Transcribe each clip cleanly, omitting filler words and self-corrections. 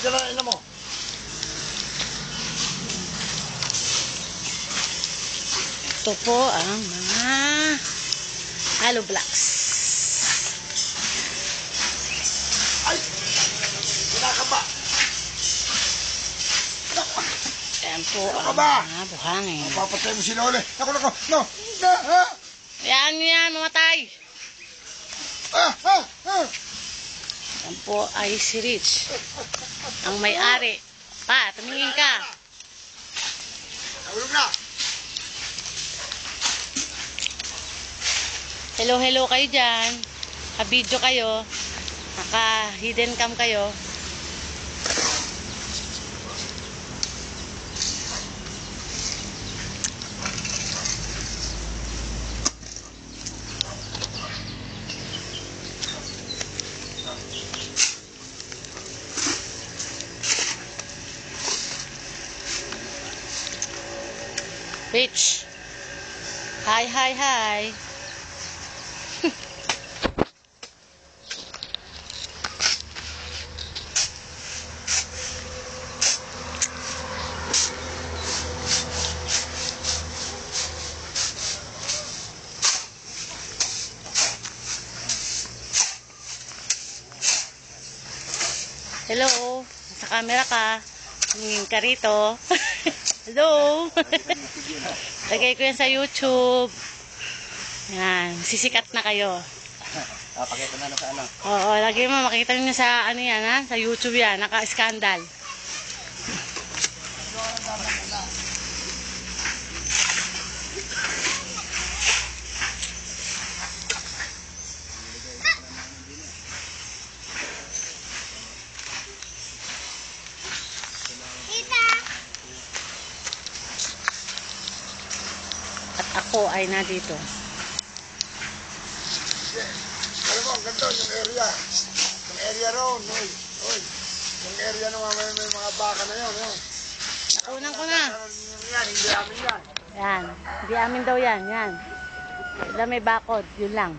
dala na mo. Ito po ang mga hollow blocks. Ay! Kinakaba! Ayan po ang mga buhangin. Mapapatay mo sila ulit. Naku, naku! No! No! Ha! Ayan nyo yan, mamatay! Ayan po ay si Rich. Ang may-ari. Pa, tumingin ka. Nahulog na! Hello, hello kayo dyan. Ka-video kayo. Naka-hidden cam kayo. Rich. Hi, hi, hi. Hello, sa camera ka. Tingin ka rito. Hello. Lagay ko yan sa YouTube. Yan, sisikat na kayo. Pakita na sa ano. Oo, lagay mo, makita niyo sa ano yan ha, sa YouTube yan, naka-scandal. At ako ay nandito. Alam mo, ang ganda yung area. Yung area roon. Oy. Yung area naman may mga baka na yun. Nakunan ko na. Yan, hindi amin yan. Yan, hindi amin daw yan. Yan. Wala may bakod, yun lang.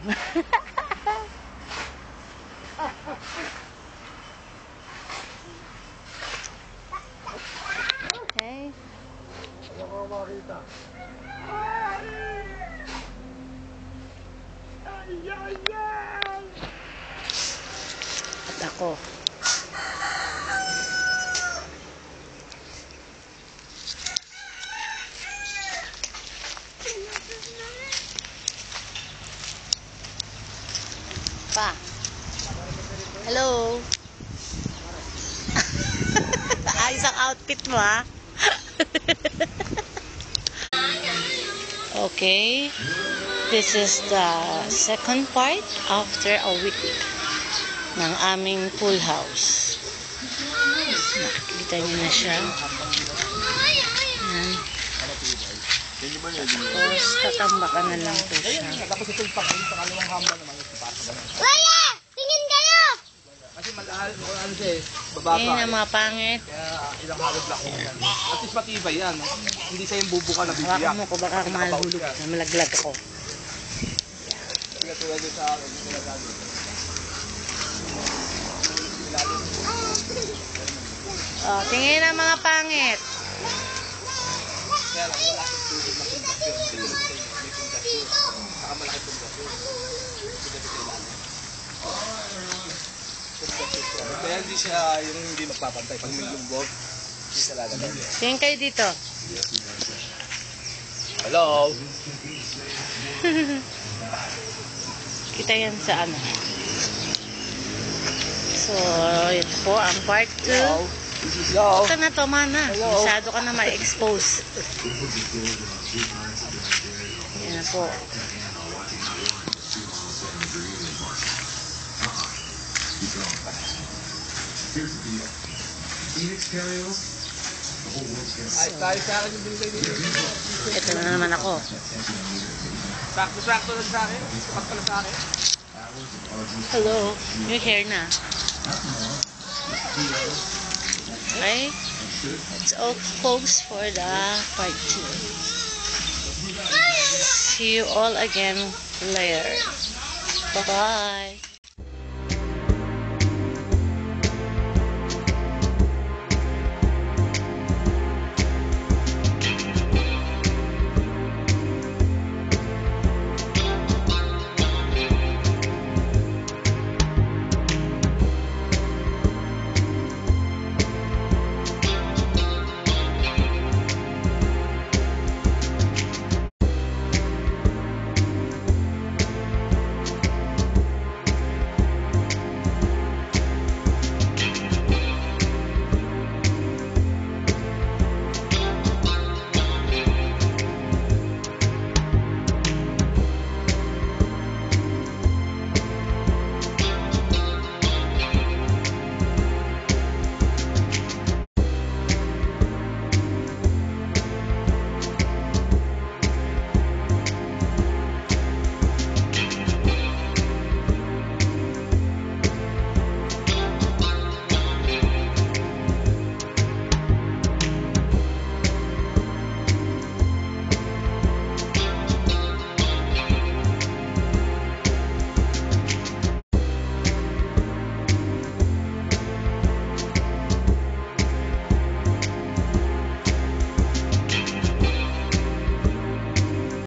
Okay. Ano ko makita? At ako. Pa. Hello. Ayos ang outfit mo ha. Okay. This is the second part after a week ng aming pool house. Nakikita niyo na siya. Yan. Tapos tatambakan na lang po siya. Wala! Tingin kayo! Kasi malahal, ano siya eh, bababa. Yan ang mga pangit. Kaya ilang hollow block mo yan. At least matibay yan. Hindi siya yung bubuka na Hawakan bibiyak. mo ko, baka mahulog na malaglag ako. Kaya tulad yun sa akin, hindi ko nagagawin. Oh, tingin ang mga pangit. Kaya lang, wala akong tulad na pundasyon. May pundasyon. Saka malaki pundasyon. Kaya hindi siya yung hindi magpapantay. Pag may lumbog, hindi talaga na yun. Tingin kayo dito. Hello? Kita yan sa ano. So, ito po ang part 2. Hello? Huwag ka na to, mana. Masyado ka na ma-expose. Yan na po. Ay, tayo sa akin yung binigay nila. Ito na naman ako. Sakto lang sa akin. Sapat pala sa akin. Hello. New hair na. Okay. It's all folks for the part 2. See you all again later. Bye-bye.